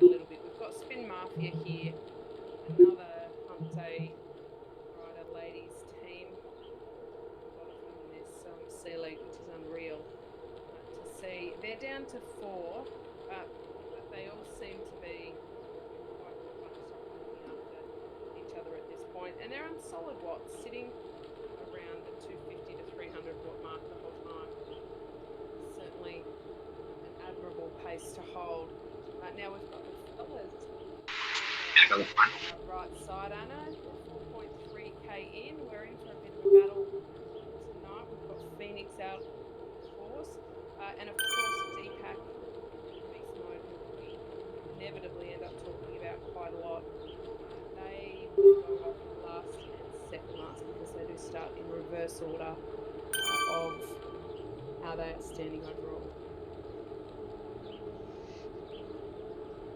a little bit. We've got Spin Mafia here, another Hump Day rider ladies team. A lot of them in this C-League, which is unreal to see. They're down to 4, but they all seem to be quite bunched up looking after each other at this point. And they're on solid watts, sitting around the 250 to 300 watt mark the whole time. Certainly an admirable pace to hold. Now we've got the fellas right side, Anna, 4.3k in. We're in for a bit of a battle tonight. We've got Phoenix out, of course, and of course dPAC Beast Mode, who we inevitably end up talking about quite a lot. They will go off last and second last because they do start in reverse order of how they are standing overall.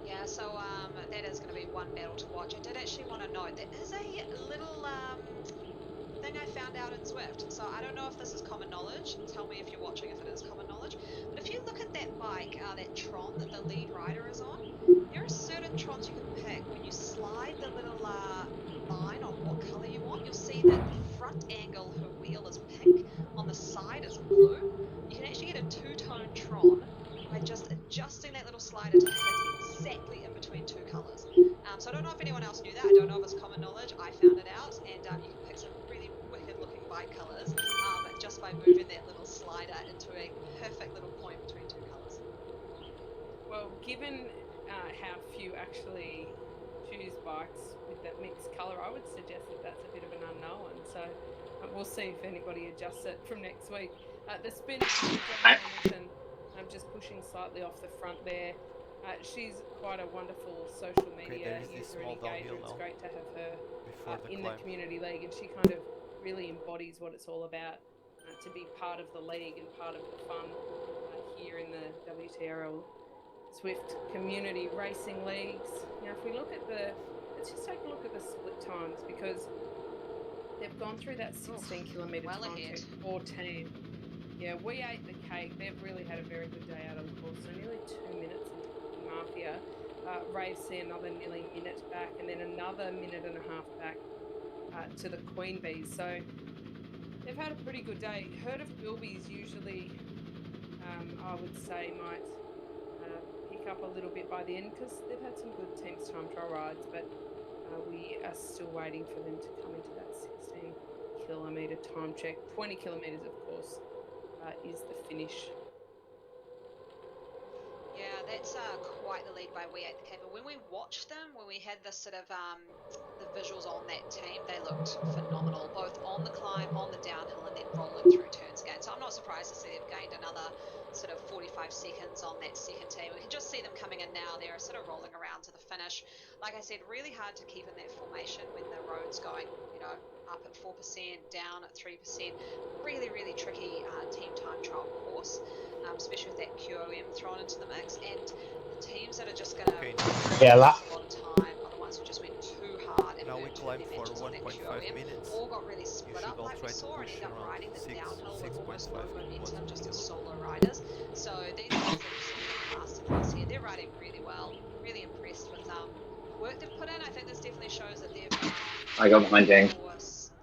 Yeah, so that is going to be one battle to watch. I did actually want to note there is a little thing I found out in Zwift. So I don't know if this is common knowledge. Tell me if you're watching if it is common knowledge. But if you look at that bike, that Tron that the lead rider is on, there are certain Trons you can pick. When you slide the little line on what colour you want, you'll see that the front angle, her wheel is pink, on the side is blue. You can actually get a two-tone Tron by just adjusting that little slider to hit exactly in between two colours. So I don't know if anyone else knew that. I don't know if it's common knowledge. I found it out, and you can pick some really wicked-looking bike colours just by moving that little slider into a perfect little point between two colours. Well, given how few actually choose bikes with that mixed colour, I would suggest that that's a bit of an unknown. So we'll see if anybody adjusts it from next week. The spin, Hamilton, I'm just pushing slightly off the front there. She's quite a wonderful social media user and engager. It's great to have her in the community league, and she kind of really embodies what it's all about, to be part of the league and part of the fun here in the WTRL Zwift community racing leagues. Now, if we look at let's just take a look at the split times, because they've gone through that 16 kilometre time check, 14. Yeah, we ate the cake. They've really had a very good day out on the course. So nearly 2 minutes into Mafia. Rave see another nearly minute back, and then another minute and a half back to the Queen Bees. So they've had a pretty good day. Herd of Bilbies usually, I would say, might pick up a little bit by the end, because they've had some good teams time trial rides, but we are still waiting for them to come into that 16 kilometre time check. 20 kilometres, of course, is the finish. Yeah, that's quite the lead by We Ate the Cake. But when we watched them, when we had the sort of the visuals on that team, they looked phenomenal, both on the climb, on the downhill, and then rolling through turns again. So I'm not surprised to see they've gained another sort of 45 seconds on that second team. We can just see them coming in now. They're sort of rolling around to the finish. Like I said, really hard to keep in that formation when the road's going, up at 4%, down at 3%. Really, really tricky team time trial course. Especially with that QOM thrown into the mix, and the teams that are just going to a lot of time are the ones who just went too hard and now we climb for 1.5 minutes. all got really split up like we saw, and push ended up riding the downhill with almost no 6.5 momentum, just as solo riders. So these guys that have seen the masterclass here, they're riding really well. Really impressed with the work they've put in. I think this definitely shows that they've I got behind James.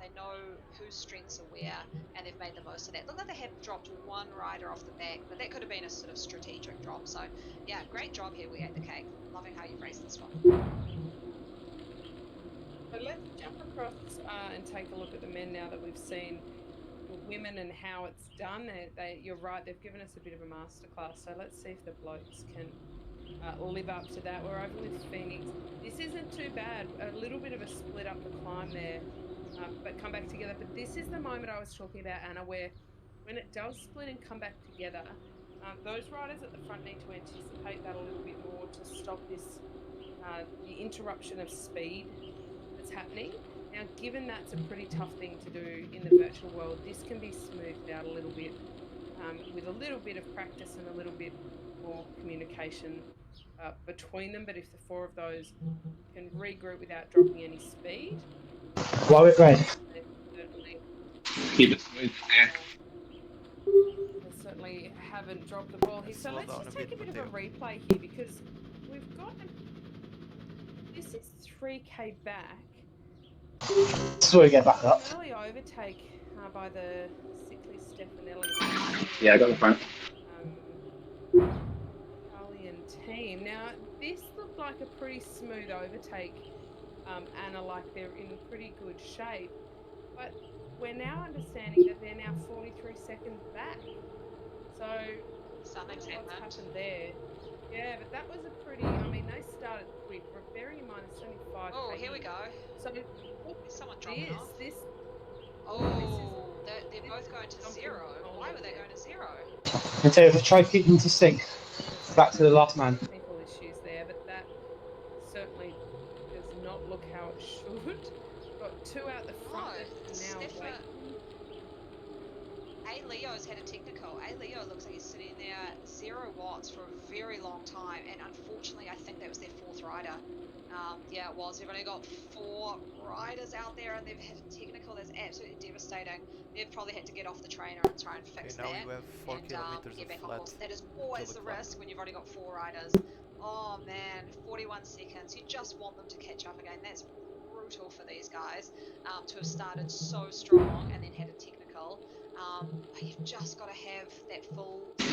They know whose strengths are where, and they've made the most of that. Look like they have dropped one rider off the back, but that could have been a sort of strategic drop. So, yeah, great job here. We ate the cake. Loving how you've raced this one. So let's jump across and take a look at the men now that we've seen the women and how it's done. You're right, they've given us a bit of a masterclass. So let's see if the blokes can live up to that. We're over with Phoenix. This isn't too bad. A little bit of a split up the climb there, but come back together. But this is the moment I was talking about, Anna, where when it does split and come back together, those riders at the front need to anticipate that a little bit more to stop this the interruption of speed that's happening. Now, given that's a pretty tough thing to do in the virtual world, this can be smoothed out a little bit with a little bit of practice and a little bit more communication between them. But if the four of those can regroup without dropping any speed, Well, it's right. certainly Keep it smooth. Yeah. they certainly haven't dropped the ball here. So let's just take a bit of a replay here, because we've got 3K back. This is where we get back up. An early overtake by the sickly Stefanelli. Yeah, I got the front. Italian team. Now, this looked like a pretty smooth overtake, Anna, like they're in pretty good shape. But we're now understanding that they're now 43 seconds back. So, Something's what's happened. happened there? Yeah, but that was a pretty, I mean, they started quick. Bearing in mind it's only 5K. Oh, here we go. So, There's someone dropping off. Oh, they're both going to zero. Why were they going to zero? And so if I try to keep them to sync, back to the last man. Technical issues there, but that certainly does not look how it should. Got two out the front that now waiting. Leo's had a technical. Leo looks like he's sitting there 0 watts for a very long time, and unfortunately I think that was their 4th rider. Yeah, it was. They've only got 4 riders out there and they've had a technical that's absolutely devastating. They've probably had to get off the trainer and try and fix now that. you have 4 and kilometers get of back on flat course. That is always the clock. risk when you've only got 4 riders. Oh man, 41 seconds. You just want them to catch up again. That's brutal for these guys to have started so strong and then had a technical. But you've just got to have that full you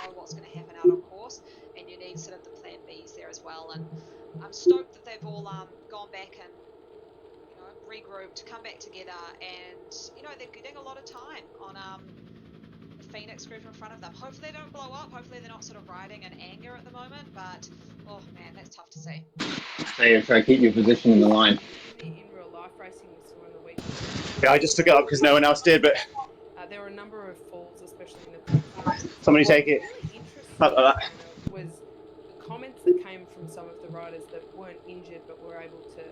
know what's going to happen out on course, and you need sort of the plan Bs there as well. And I'm stoked that they've all gone back and regrouped, come back together, and they're getting a lot of time on the Phoenix group in front of them. Hopefully they don't blow up. Hopefully they're not sort of riding in anger at the moment. But oh man, that's tough to see. So try to keep your position in the line. In real life racing, we saw in the week. Yeah, I just took it up because no one else did, but there were a number of falls, especially in the somebody take it. Really interesting Like that. was the comments that came from some of the riders that weren't injured but were able to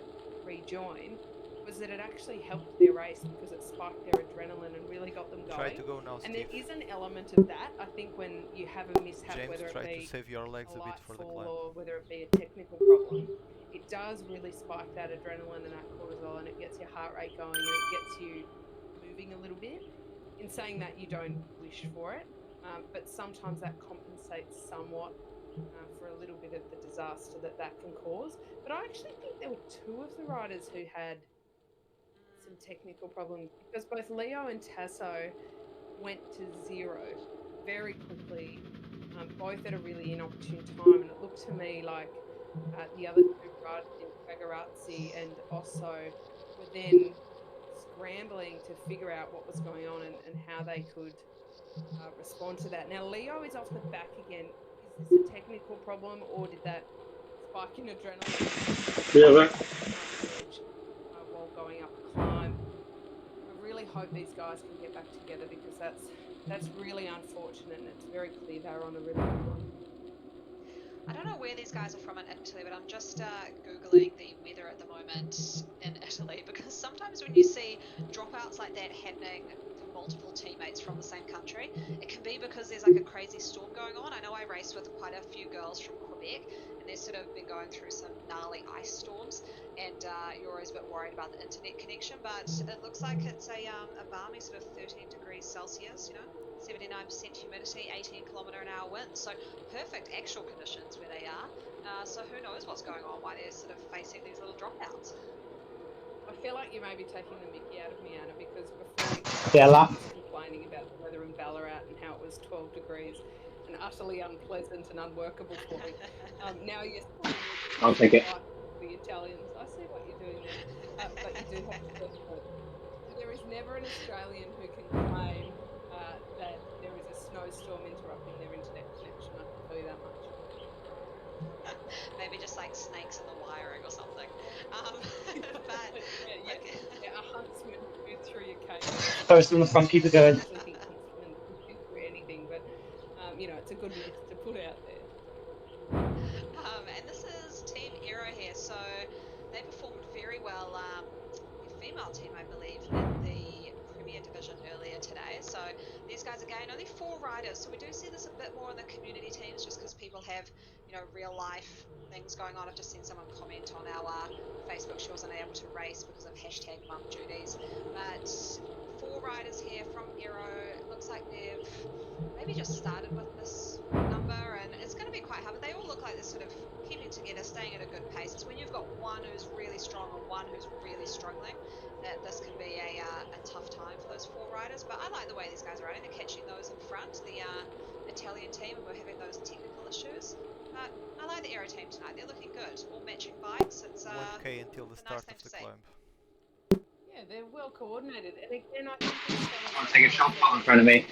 rejoin, was that it actually helped their race because it spiked their adrenaline and really got them going. Try to go now, and Steve. there is an element of that, I think, when you have a mishap, James, whether it try be to save your legs a bit for the climb. or whether it be a technical problem, it does really spike that adrenaline and that cortisol, and it gets your heart rate going and it gets you moving a little bit. In saying that, you don't wish for it, but sometimes that compensates somewhat for a little bit of the disaster that can cause. But I actually think there were 2 of the riders who had some technical problems, because both Leo and Tasso went to 0 very quickly, both at a really inopportune time, and it looked to me like the other 2 riders in Fagarazzi and Osso were then scrambling to figure out what was going on and how they could respond to that. Now, Leo is off the back again. Is this a technical problem, or did that spike in adrenaline while going up a climb? I really hope these guys can get back together, because that's really unfortunate, and it's very clear they're on a really good one. I don't know where these guys are from in Italy, but I'm just Googling the weather at the moment in Italy, because sometimes when you see dropouts like that happening to multiple teammates from the same country, it can be because there's like a crazy storm going on. I know I raced with quite a few girls from Quebec, and they've sort of been going through some gnarly ice storms, and you're always a bit worried about the internet connection, but it looks like it's a balmy sort of 13 degrees Celsius, 79% humidity, 18 km/h winds, so perfect actual conditions where they are. So who knows what's going on, why they're sort of facing these little dropouts. I feel like you may be taking the mickey out of me, Anna, because before I was complaining about the weather in Ballarat and how it was 12 degrees and utterly unpleasant and unworkable for me. Now you're I'll take it. The Italians. I see what you're doing there, but you do have to. There is never an Australian who can claim that there is a snowstorm interrupting their internet connection. I can tell you that much. Maybe just like snakes in the wiring or something. But a huntsman through your cage. Post on the front, keep it going. I actually think huntsmen could do anything, but it's a good myth to put out there. And this is Team Aero here, so they performed very well. The female team, I believe, in the Premier Division earlier today. So these guys, again, only 4 riders. So we do see this a bit more in the community teams, just because people have, real life things going on. I've just seen someone comment on our Facebook she wasn't able to race because of #mum duties. But 4 riders here from Aero. It looks like they've maybe just started with this number, and it's going to be quite hard, but they all look like they're sort of keeping together, staying staying at a good pace. It's when you've got one who's really strong and one who's really struggling that this can be a tough time for those 4 riders. But I like the way these guys are riding. They're catching those in front, the Italian team, and we're having those technical issues. But I like the Aero team tonight. They're looking good. All matching bikes. It's 1K until the a nice start thing of to the see. climb. Yeah, they're well coordinated, and again, I think this follows I'm taking a shot put in front of me.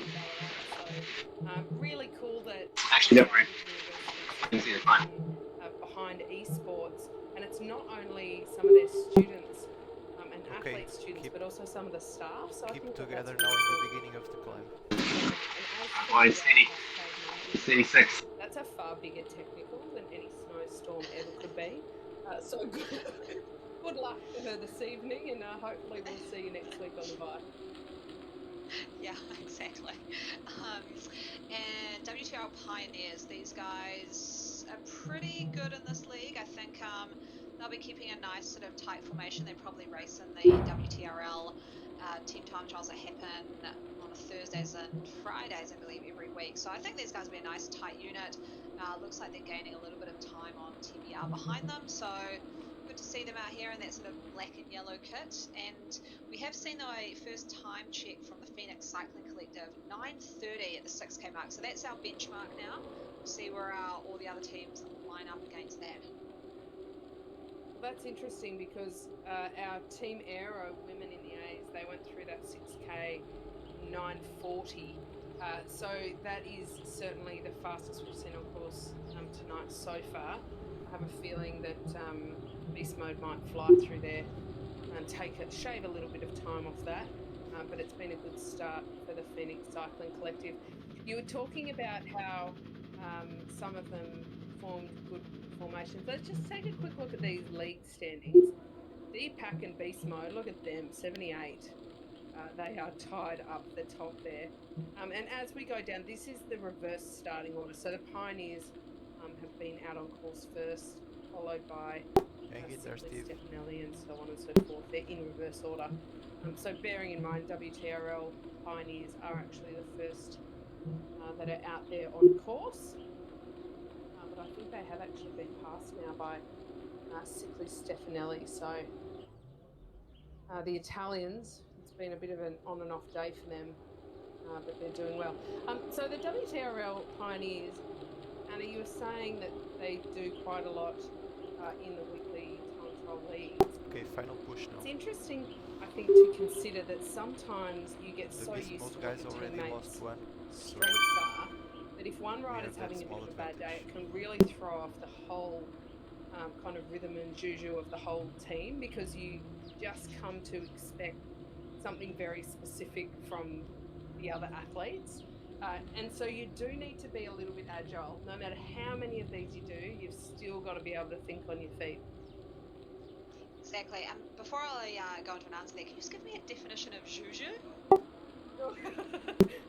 So, really cool that Actually, don't worry. universities I can see it fine. behind esports, and it's not only some of their students and Okay, athlete students, but also some of the staff. So I keep think together that's now in really the cool. beginning of the climb. And as for Oh, the it's 80. hashtag It's money, 86. that's a far bigger technical than any snowstorm ever could be. So good luck to her this evening, and hopefully we'll see you next week on the bike. Yeah, exactly. And WTR Pioneers, these guys are pretty good in this league. I think they'll be keeping a nice sort of tight formation. They probably race in the WTRL team time trials that happen on Thursdays and Fridays, I believe, every week. So I think these guys will be a nice tight unit. Looks like they're gaining a little bit of time on TBR behind them. So good to see them out here in that sort of black and yellow kit. And we have seen a first time check from the Phoenix Cycling Collective, 9:30 at the 6K mark. So that's our benchmark now. We'll see where all the other teams line up against that. Well, that's interesting because our Team Aero women in the A's, they went through that 6K 9:40. So that is certainly the fastest we've seen on course tonight so far. I have a feeling that Beast Mode might fly through there and shave a little bit of time off that. But it's been a good start for the Phoenix Cycling Collective. You were talking about how some of them formed good formations. Let's just take a quick look at these league standings. dPAC and Beast Mode, look at them, 78. They are tied up the top there. And as we go down, this is the reverse starting order. So the Pioneers have been out on course first, followed by Stefanelli and so on and so forth. They're in reverse order. So bearing in mind, WTRL Pioneers are actually the first that are out there on course. But I think they have actually been passed now by Sickly Stefanelli. So the Italians, it's been a bit of an on and off day for them, but they're doing well. So the WTRL Pioneers, Anna, you were saying that they do quite a lot in the weekly time trial leagues. Okay, final push now. It's interesting, I think, to consider that sometimes you get so used to what your teammates' strengths are, that if one rider's having a bit of a bad day, it can really throw off the whole kind of rhythm and juju of the whole team, because you just come to expect something very specific from the other athletes. And so you do need to be a little bit agile. No matter how many of these you do, you've still got to be able to think on your feet. Exactly. Before I go into an answer there, can you just give me a definition of juju?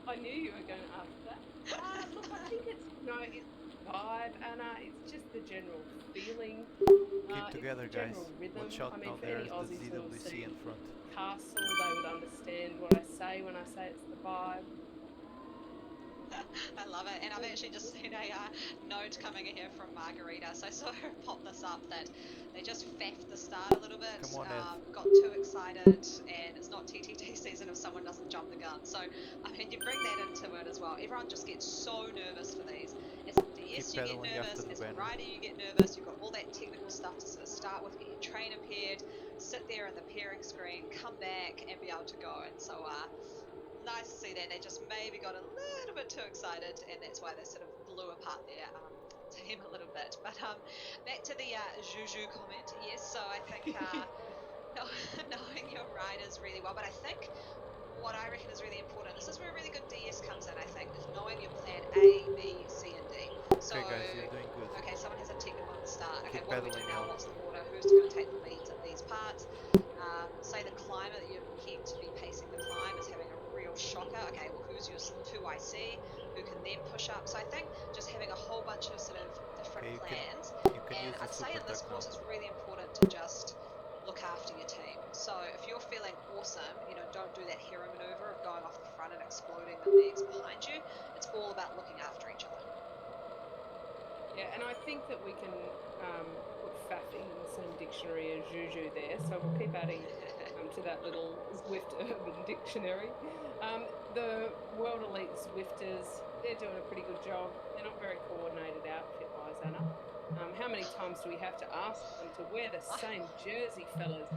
I knew you were going to ask that. Look, I think it's vibe, Anna. It's just the general feeling. Keep together, it's the general guys. rhythm. Watch out, I mean, now for any there's the Aussies who will ZWC see in front. Castle, they would understand what I say when I say it's the vibe. I love it, and I've actually just seen a note coming in here from Margarita. So I saw her pop this up that they just faffed the start a little bit, Come on, Ed. got too excited, and it's not TTT season if someone doesn't jump the gun. So I mean, you bring that into it as well. Everyone just gets so nervous for these. As a DS, you get nervous. As a rider, you get nervous. You've got all that technical stuff to sort of start with, get your trainer paired, sit there in the pairing screen, come back, and be able to go. And so nice to see that they just maybe got a little bit too excited, and that's why they sort of blew apart their team a little bit. But back to the Juju comment. Yes, so I think knowing your riders really well, but I think what I reckon is really important, this is where a really good DS comes in, I think, is knowing your plan A, B, C, and D. So, Okay, guys, you're doing good. okay, someone has a technical at the start. Okay, Keep what do we do pedaling now? now. What's the order? Who's going to take the leads at these parts? Say the climber that you're pegged to be pacing the climb is having a real shocker. Okay, well, who's your 2IC? Who can then push up? So I think just having a whole bunch of sort of different plans. You can and use the I'd say in this super course duck it's really important to just look after your team. So if you're feeling awesome, don't do that hero maneuver of going off the front and exploding the legs behind you. It's all about looking after each other. Yeah, and I think that we can put faffing in the same dictionary as Juju there, so we'll keep adding to that little Zwift urban dictionary. The World Elite Zwifters, they're doing a pretty good job. They're not very coordinated outfit-wise, Anna. How many times do we have to ask them to wear the same jersey, fellas?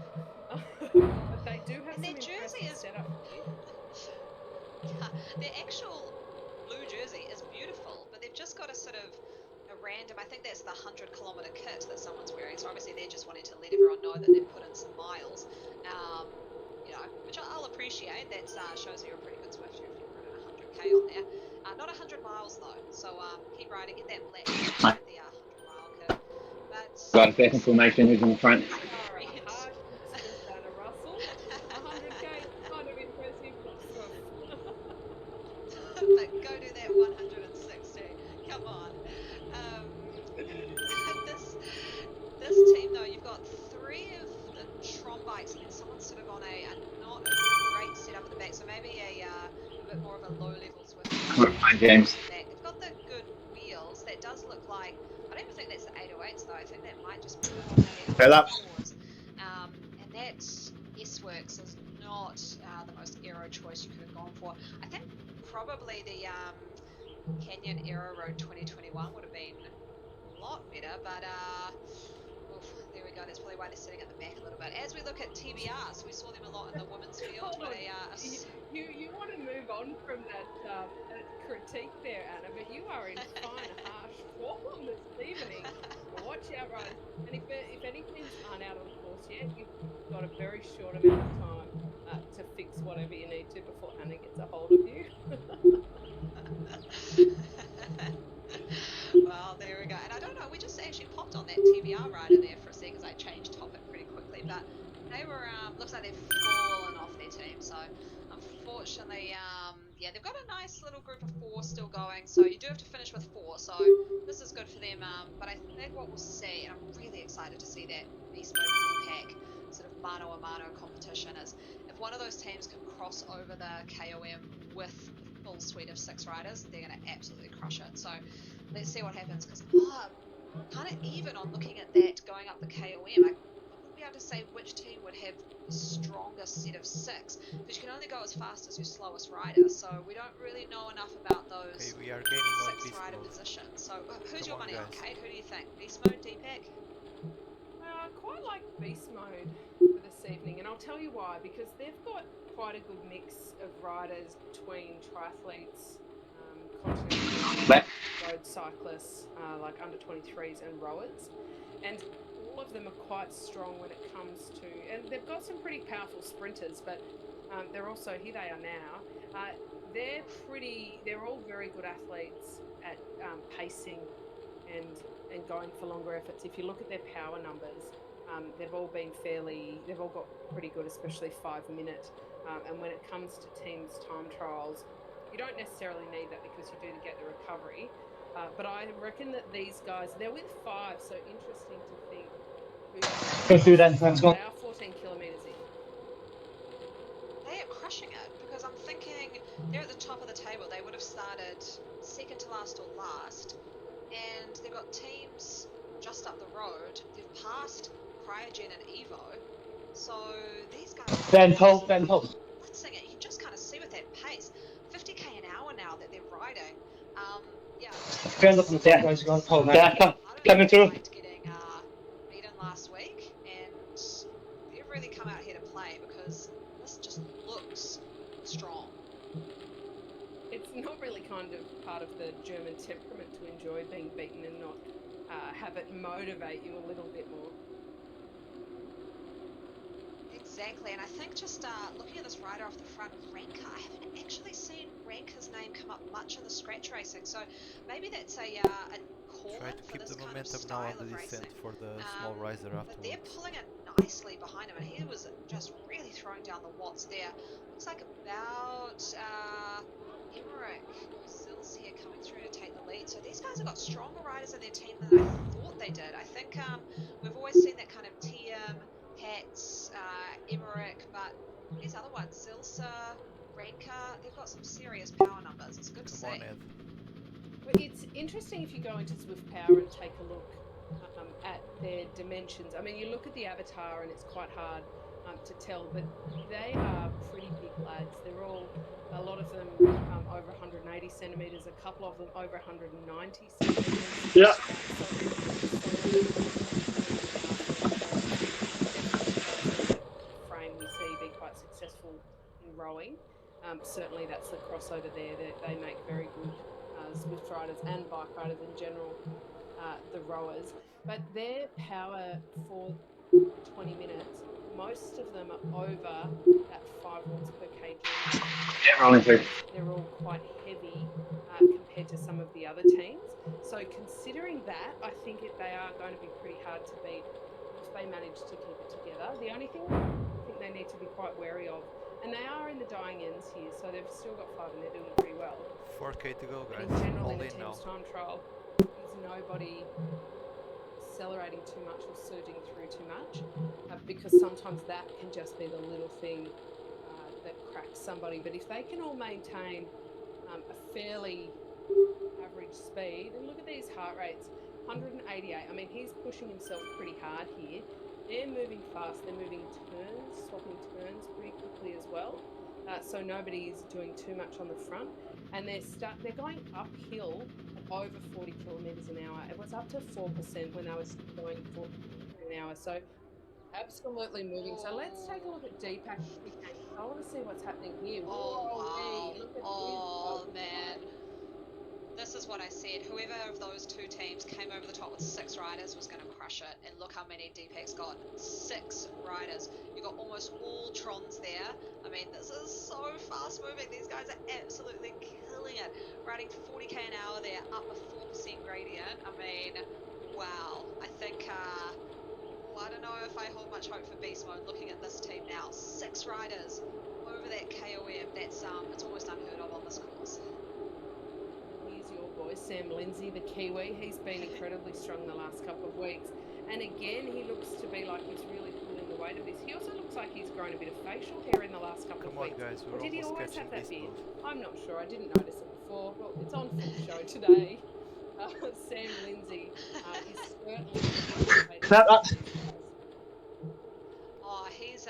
But they do have And some their jersey impressive is setup here. their actual blue jersey is beautiful, but they've just got a sort of a random, I think that's the 100-kilometer kit that someone's wearing, so obviously they're just wanting to let everyone know that they've put in some miles, you know, which I'll appreciate. That shows that you're a pretty good Swifter if you're running 100k on there. Not 100 miles though, so keep riding, get that black kit, the 100-mile kit. But Got second formation, who's in the front? You are a harsh mistress, Anna Russell. 100k is kind of impressive, not Swift. But go do that 160. Come on. This team though, you've got 3 of the Tron bikes, and then someone's sort of on a not a great setup at the back, so maybe a bit more of a low level Swift. Hi, James. They've got the good wheels. That does look like, I don't even think that's the 808s though. I think that might just be the Fill up. 804s. And that S-Works is not the most aero choice you could have gone for. I think probably the Canyon Aero Road 2021 would have been a lot better, but there we go. That's probably why they're sitting at the back a little bit. As we look at TBRs, we saw them a lot in the women's field. Hold on. But You want to move on from that critique there, Anna, but you are in fine, harsh form this evening. Watch out, riders. And if any teams aren't out on the course yet, you've got a very short amount of time to fix whatever you need to before Anna gets a hold of you. Well, there we go. And I don't know, we just actually popped on that TBR rider there for a second because I changed topic pretty quickly, but they were, looks like they've fallen off their team. So unfortunately, yeah, they've got a nice little group of 4 still going. So you do have to finish with 4. So this is good for them. But I think what we'll see, and I'm really excited to see that Beast Mode dPAC sort of mano-a-mano competition, is if one of those teams can cross over the KOM with the full suite of 6 riders, they're going to absolutely crush it. So let's see what happens, because kind of even on looking at that going up the KOM, I wouldn't be able to say which team would have the strongest set of 6, because you can only go as fast as your slowest rider, so we don't really know enough about those Okay, we are gaining on 6 beast rider mode. positions. So who's Come your on, money on, guys. Kate? Who do you think? Beast Mode, dPAC? Quite like Beast Mode for this evening, and I'll tell you why, because they've got quite a good mix of riders between triathletes, continental road cyclists, like under 23s and rowers, and all of them are quite strong when it comes to, and they've got some pretty powerful sprinters, but they're also, here they are now, they're all very good athletes at pacing and going for longer efforts. If you look at their power numbers, they've all got pretty good, especially 5-minute. And when it comes to teams' time trials, you don't necessarily need that because you do get the recovery. But I reckon that these guys, they're with 5, so interesting to think. Go through then, let's go. They are 14 kilometres in. They are crushing it, because I'm thinking they're at the top of the table. They would have started second to last or last, and they've got teams just up the road. They've passed Cryogen and Evo, so these guys are Ben Pope. blitzing it. You can just kind of see with that pace, 50k an hour now that they're riding. Yeah. Ben up on the deck, guys. Go on, Pope. Yeah, coming through. Getting beaten last week, and they've really come out here to play, because this just looks strong. It's not really kind of part of the German temperament to enjoy being beaten and not have it motivate you a little bit more. Exactly, and I think just looking at this rider off the front, Ranker, I haven't actually seen Ranker's name come up much in the scratch racing, so maybe that's a call Try to for keep this the kind of momentum now style on the of descent racing. for the small riser But they're afterwards. pulling it nicely behind him, and he was just really throwing down the watts there. Looks like about Emmerich Zils here coming through to take the lead. So these guys have got stronger riders in their team than I thought they did. I think we've always seen that kind of TM, Hats, Emmerich, but these other ones, Zilsa, Ranker, they've got some serious power numbers. It's good to Come on, see. Ed. But it's interesting if you go into Zwift Power and take a look at their dimensions. I mean, you look at the avatar and it's quite hard to tell, but they are pretty big lads. They're all, a lot of them over 180 centimetres, a couple of them over 190 centimetres. Yeah. Frame we see be quite successful in rowing. Certainly that's the crossover there. They make very good Zwift riders and bike riders in general, the rowers. But their power for 20 minutes, most of them are over that 5 watts per kg. Yeah, rolling through. They're all quite heavy compared to some of the other teams. So considering that, I think they are going to be pretty hard to beat if they manage to keep it together. The only thing I think they need to be quite wary of, and they are in the dying ends here, so they've still got 5 and they're doing pretty well. 4K to go, guys. In general, All in a in now. team's time trial, there's nobody accelerating too much or surging through too much, because sometimes that can just be the little thing that cracks somebody. But if they can all maintain a fairly average speed, and look at these heart rates, 188. I mean, he's pushing himself pretty hard here. They're moving fast. They're moving turns, swapping turns pretty quickly as well. So nobody's doing too much on the front, and they're going uphill at over 40 kilometres an hour. It was up to 4% when they were going 40 an hour. So absolutely moving. So let's take a look at dPAC-ELITE. I want to see what's happening here. Oh, Look at wow. Oh, his man. This is what I said. Whoever of those two teams came over the top with 6 riders was going to crush it. And look how many dPAC's got. 6 riders. You got almost all Trons there. I mean, this is so fast moving. These guys are absolutely killing it. Riding 40k an hour there, up a 4% gradient. I mean, wow. I think, I don't know if I hold much hope for beast mode looking at this team now. 6 riders over that KOM. That's, it's almost unheard of on this course. Your boy Sam Lindsay, the Kiwi. He's been incredibly strong the last couple of weeks, and again he looks to be like he's really pulling the weight of this. He also looks like he's grown a bit of facial hair in the last couple of weeks. Come on, guys, we're Did he always almost have catching that beard? this. I'm not sure. I didn't notice it before. Well, it's on full show today. Sam Lindsay is certainly Oh, he's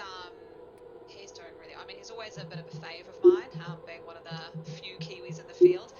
doing really. I mean, he's always a bit of a fave of mine, being one of the few Kiwis in the field.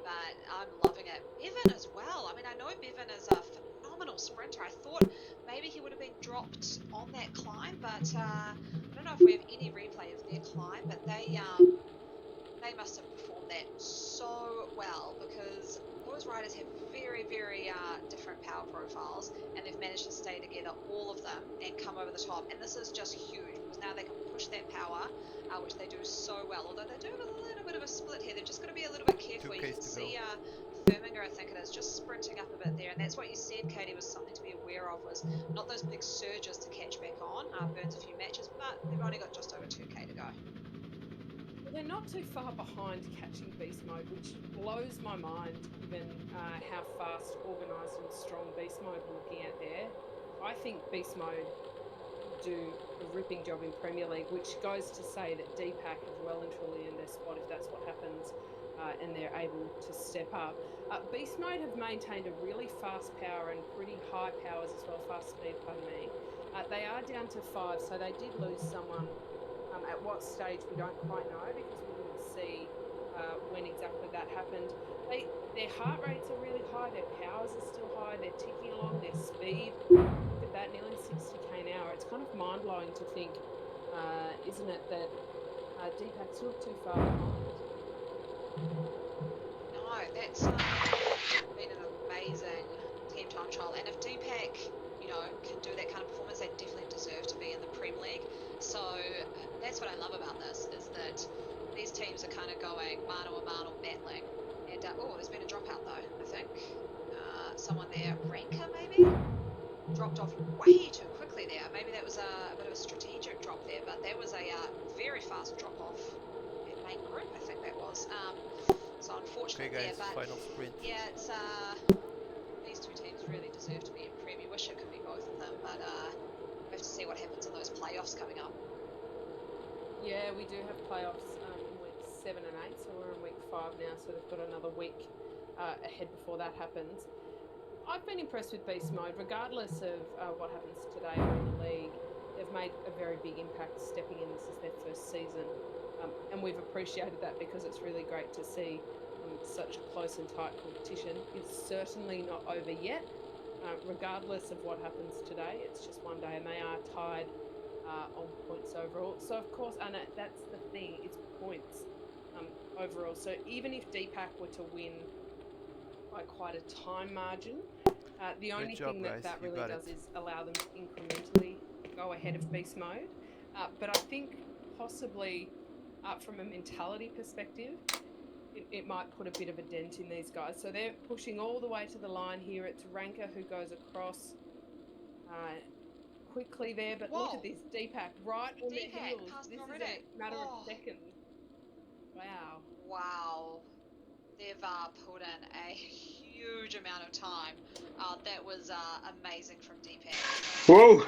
But I'm loving it. Bevan as well. I mean, I know Bevan is a phenomenal sprinter. I thought maybe he would have been dropped on that climb, but I don't know if we have any replay of their climb. But they must have performed that so well, because those riders have very, very different power profiles, and they've managed to stay together, all of them, and come over the top. And this is just huge, because now they can push that power, which they do so well. Although they do have a little bit of a split here, they've just got to be a little bit careful. You can see Firminger, I think it is, just sprinting up a bit there, and that's what you said, Katie, was something to be aware of, was not those big surges to catch back on. Burns a few matches, but they've only got just over 2k to go. They're not too far behind catching beast mode, which blows my mind given how fast, organised and strong beast mode we're looking at there. I think beast mode do a ripping job in Premier League, which goes to say that dPAC have well and truly earned their spot if that's what happens, and they're able to step up. Beast mode have maintained a really fast power and pretty high powers as well, fast speed, pardon me. They are down to 5, so they did lose someone. At what stage we don't quite know, because we didn't see when exactly that happened. Their heart rates are really high, their powers are still high, they're ticking along, their speed, look at that, nearly 60k an hour. It's kind of mind-blowing to think, isn't it, that dPAC's not too far behind. No, that's been an amazing team time trial, and if dPAC, can do that kind of performance, they definitely deserve to be in the Prem League. So that's what I love about this, is that these teams are kind of going mano a mano battling. And there's been a dropout though, I think. Someone there, Ranker maybe, dropped off way too quickly there. Maybe that was a bit of a strategic drop there, but that was a very fast drop off at main group, I think that was. So unfortunate okay, guys, there, but final sprint. yeah, it's these two teams really deserve to be in Prem. You wish it could be both of them, but we have to see what happens in those playoffs coming up. Yeah, we do have playoffs in weeks 7 and 8, so we're in week 5 now, so they've got another week ahead before that happens. I've been impressed with Beast Mode, regardless of what happens today or in the league. They've made a very big impact stepping in. This is their first season, and we've appreciated that because it's really great to see such close and tight competition. It's certainly not over yet. Regardless of what happens today, it's just one day, and they are tied on points overall. So of course, and that's the thing, it's points overall. So even if dPAC were to win by quite a time margin, the only thing that really does is allow them to incrementally go ahead of Beast Mode. But I think possibly from a mentality perspective, it might put a bit of a dent in these guys. So they're pushing all the way to the line here. It's Ranker who goes across quickly there, but look at this, dPAC right on their heels. This is a matter of seconds. Wow. Wow. They've put in a huge amount of time. That was amazing from dPAC. Whoa!